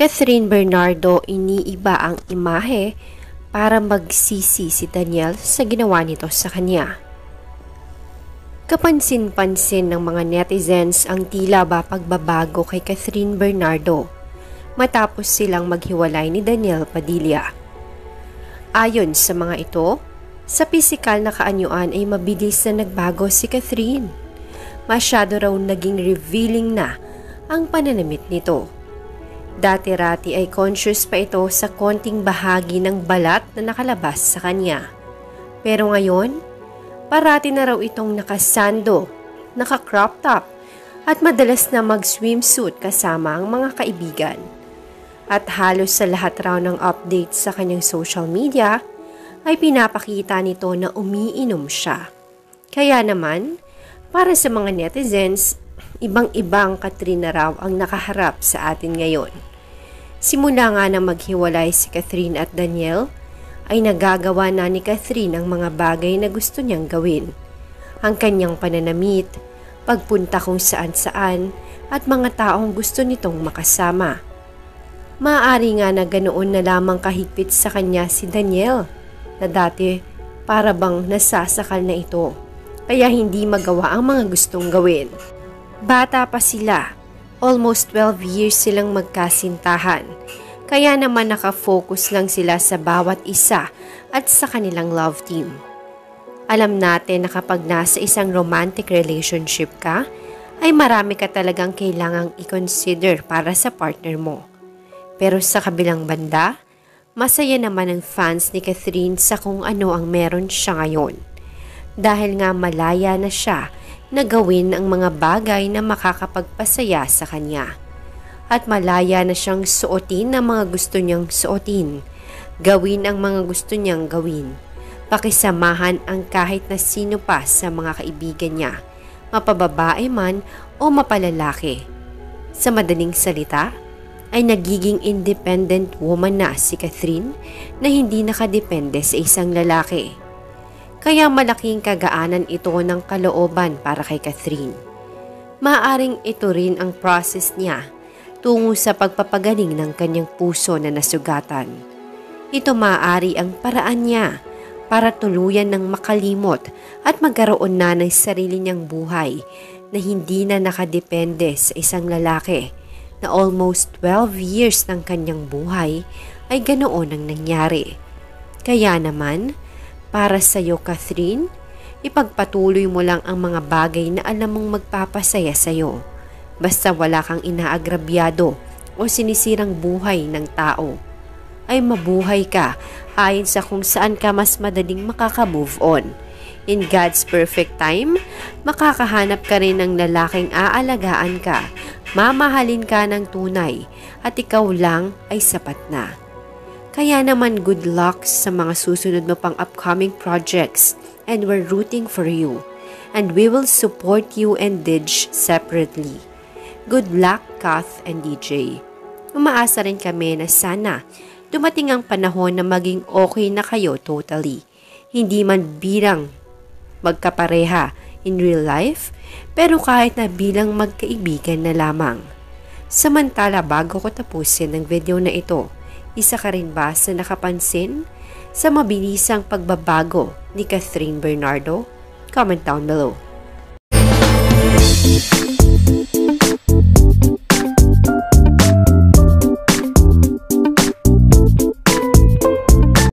Catherine Bernardo, iniiba ang imahe para magsisi si Daniel sa ginawa nito sa kanya. Kapansin-pansin ng mga netizens ang tila ba pagbabago kay Catherine Bernardo matapos silang maghiwalay ni Daniel Padilla. Ayon sa mga ito, sa pisikal na kaanyuan ay mabilis na nagbago si Catherine. Masyado raw naging revealing na ang pananamit nito. Dati-rati ay conscious pa ito sa konting bahagi ng balat na nakalabas sa kanya. Pero ngayon, parati na raw itong nakasando, naka-crop top at madalas na mag-swimsuit kasama ang mga kaibigan. At halos sa lahat raw ng updates sa kanyang social media ay pinapakita nito na umiinom siya. Kaya naman, para sa mga netizens, ibang-ibang Katrina raw ang nakaharap sa atin ngayon. Simula nga na maghiwalay si Catherine at Daniel, ay nagagawa na ni Catherine ang mga bagay na gusto niyang gawin. Ang kanyang pananamit, pagpunta kung saan-saan, at mga taong gusto nitong makasama. Maaari nga na ganoon na lamang kahigpit sa kanya si Daniel, na dati para bang nasasakal na ito, kaya hindi magawa ang mga gustong gawin. Bata pa sila, almost 12 years silang magkasintahan, kaya naman nakafocus lang sila sa bawat isa at sa kanilang love team. Alam natin na kapag nasa isang romantic relationship ka, ay marami ka talagang kailangang i-consider para sa partner mo. Pero sa kabilang banda, masaya naman ang fans ni Catherine sa kung ano ang meron siya ngayon. Dahil nga malaya na siya na gawin ang mga bagay na makakapagpasaya sa kanya. At malaya na siyang suotin ang mga gusto niyang suotin, gawin ang mga gusto niyang gawin, pakisamahan ang kahit na sino pa sa mga kaibigan niya, mapababae man o mapalalaki. Sa madaling salita, ay nagiging independent woman na si Catherine na hindi nakadepende sa isang lalaki. Kaya malaking kagaanan ito ng kalooban para kay Catherine. Maaaring ito rin ang process niya tungo sa pagpapagaling ng kanyang puso na nasugatan. Ito maaari ang paraan niya para tuluyan ng makalimot at magkaroon na ng sarili niyang buhay na hindi na nakadepende sa isang lalaki na almost 12 years ng kanyang buhay ay ganoon ang nangyari. Kaya naman, para sa iyo, Catherine, ipagpatuloy mo lang ang mga bagay na alam mong magpapasaya sa iyo. Basta wala kang inaagrabyado o sinisirang buhay ng tao. Ay mabuhay ka ayon sa kung saan ka mas madaling makaka-move on. In God's perfect time, makakahanap ka rin ng lalaking aalagaan ka, mamahalin ka ng tunay, at ikaw lang ay sapat na. Kaya naman good luck sa mga susunod mo pang upcoming projects, and we're rooting for you. And we will support you and Didge separately. Good luck, Kath and DJ. Umaasa rin kami na sana dumating ang panahon na maging okay na kayo totally. Hindi man bilang magkapareha in real life, pero kahit na bilang magkaibigan na lamang. Samantala, bago ko tapusin ang video na ito, isa ka rin ba sa nakapansin sa mabilisang pagbabago ni Catherine Bernardo? Comment down below.